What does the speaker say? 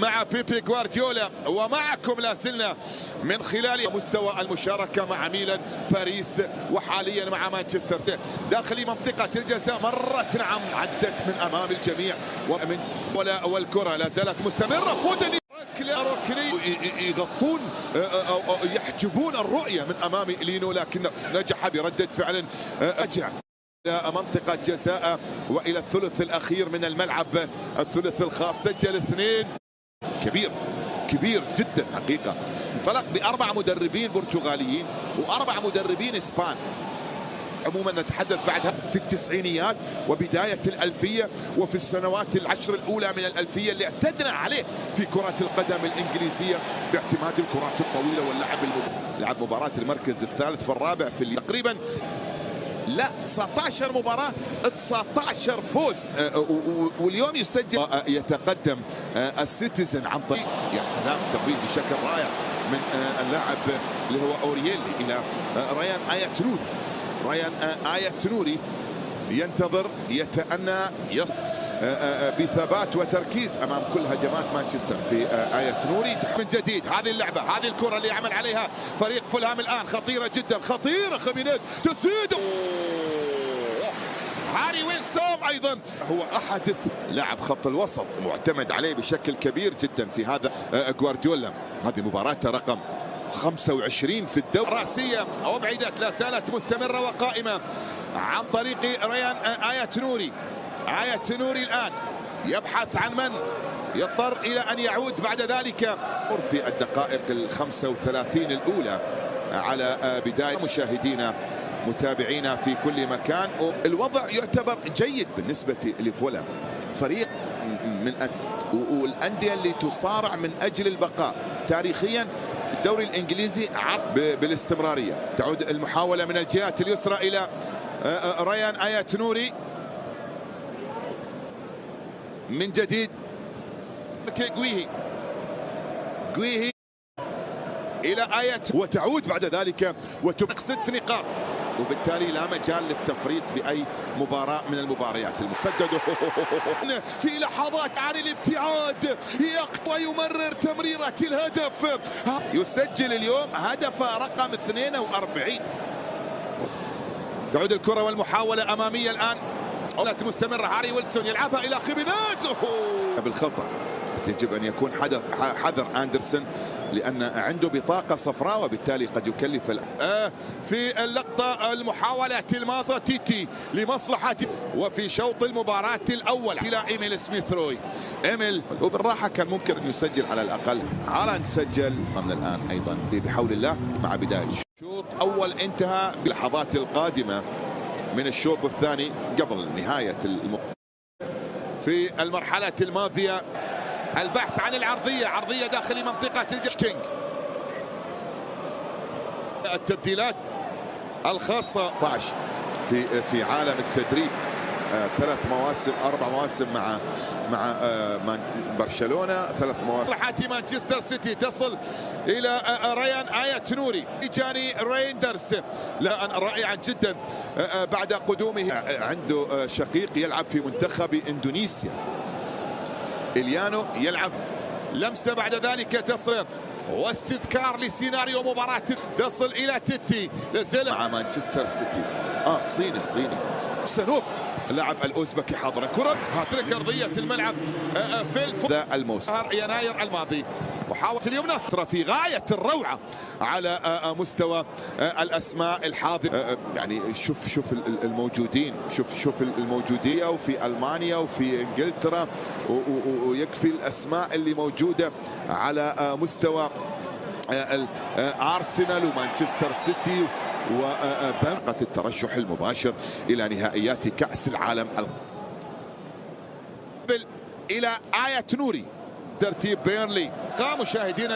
مع بيبي غوارديولا، ومعكم لا زلنا من خلال مستوى المشاركة مع ميلان، باريس، وحاليا مع مانشستر سيتي داخل منطقة الجزاء. مرت نعم، عدت من أمام الجميع والكرة لا زالت مستمرة. فودن ركني يغطون أو يحجبون الرؤية من أمام لينو، لكن نجح بردة فعل أجع إلى منطقة جزاء وإلى الثلث الأخير من الملعب، الثلث الخاص. سجل اثنين كبير جدا حقيقة. انطلق بأربع مدربين برتغاليين وأربع مدربين إسبان. عموما نتحدث بعدها في التسعينيات وبداية الألفية وفي السنوات العشر الأولى من الألفية اللي اعتدنا عليه في كرة القدم الإنجليزية باعتماد الكرات الطويلة واللعب لعب مباراة المركز الثالث والرابع في تقريبا 19 مباراة 19 فوز. واليوم يسجل يتقدم السيتيزن عن طريق يا سلام تمرير بشكل رائع من اللاعب اللي هو أورييلي إلى ريان آية نوري ينتظر يتأنى بثبات وتركيز امام كل هجمات مانشستر. في آية نوري من جديد هذه اللعبه، هذه الكره اللي عمل عليها فريق فولهام الان خطيره جدا، خطيره. خيمينيز تسديد، هاري ويلسون ايضا هو احدث لاعب خط الوسط معتمد عليه بشكل كبير جدا في هذا غوارديولا. هذه مباراته رقم 25 في الدوري. راسيه وابعدت لا زالت مستمره وقائمه عن طريق ريان آية نوري الآن يبحث عن من يضطر إلى أن يعود بعد ذلك في الدقائق ال 35 الأولى على بداية. مشاهدينا متابعينا في كل مكان، الوضع يعتبر جيد بالنسبة لفولهام، فريق من والأندية اللي تصارع من أجل البقاء تاريخيا. الدوري الإنجليزي بالاستمرارية. تعود المحاولة من الجهة اليسرى إلى ريان آية نوري من جديد. جويهي إلى آية، وتعود بعد ذلك وتبقى 6 نقاط، وبالتالي لا مجال للتفريط بأي مباراة من المباريات. المسدد في لحظات عن الابتعاد يقطع ويمرر تمريرة الهدف. يسجل اليوم هدف رقم 42. تعود الكرة والمحاولة أمامية الآن، مستمرة. هاري ويلسون يلعبها إلى خيمينيز بالخطأ. يجب أن يكون حذر أندرسون لأن عنده بطاقة صفراء، وبالتالي قد يكلف في اللقطة المحاولة الماصة تيتي لمصلحة. وفي شوط المباراة الأول إلى إيميل سميث روي. وبالراحة كان ممكن أن يسجل على الأقل. هالاند سجل من الآن أيضا بحول الله مع بداية شوط أول انتهى. باللحظات القادمة من الشوط الثاني قبل نهاية في المرحلة الماضية البحث عن عرضية داخل منطقة كينج. التبديلات الخاصة 12 في عالم التدريب، 3 مواسم 4 مواسم مع برشلونة، 3 مواسم. مصلحة مانشستر سيتي تصل إلى ريان آية نوري. جاني ريندرز لا رائعا جدا بعد قدومه. عنده شقيق يلعب في منتخب إندونيسيا، إليانو يلعب. لمسة بعد ذلك تصل واستذكار لسيناريو مباراة تصل إلى تيتي لازال مع مانشستر سيتي. الصيني سنوف اللاعب الأوزبكي حاضرا. كرة هاتريك أرضية الملعب في الموسم يناير الماضي. محاولة اليوم نصر في غاية الروعة على مستوى الأسماء الحاضرة. يعني شوف الموجودين، شوف الموجودية وفي ألمانيا وفي إنجلترا، ويكفي الأسماء اللي موجودة على مستوى أرسنال ومانشستر سيتي وبنقة الترشح المباشر إلى نهائيات كأس العالم. إلى آية نوري ترتيب بيرنلي. مشاهدينا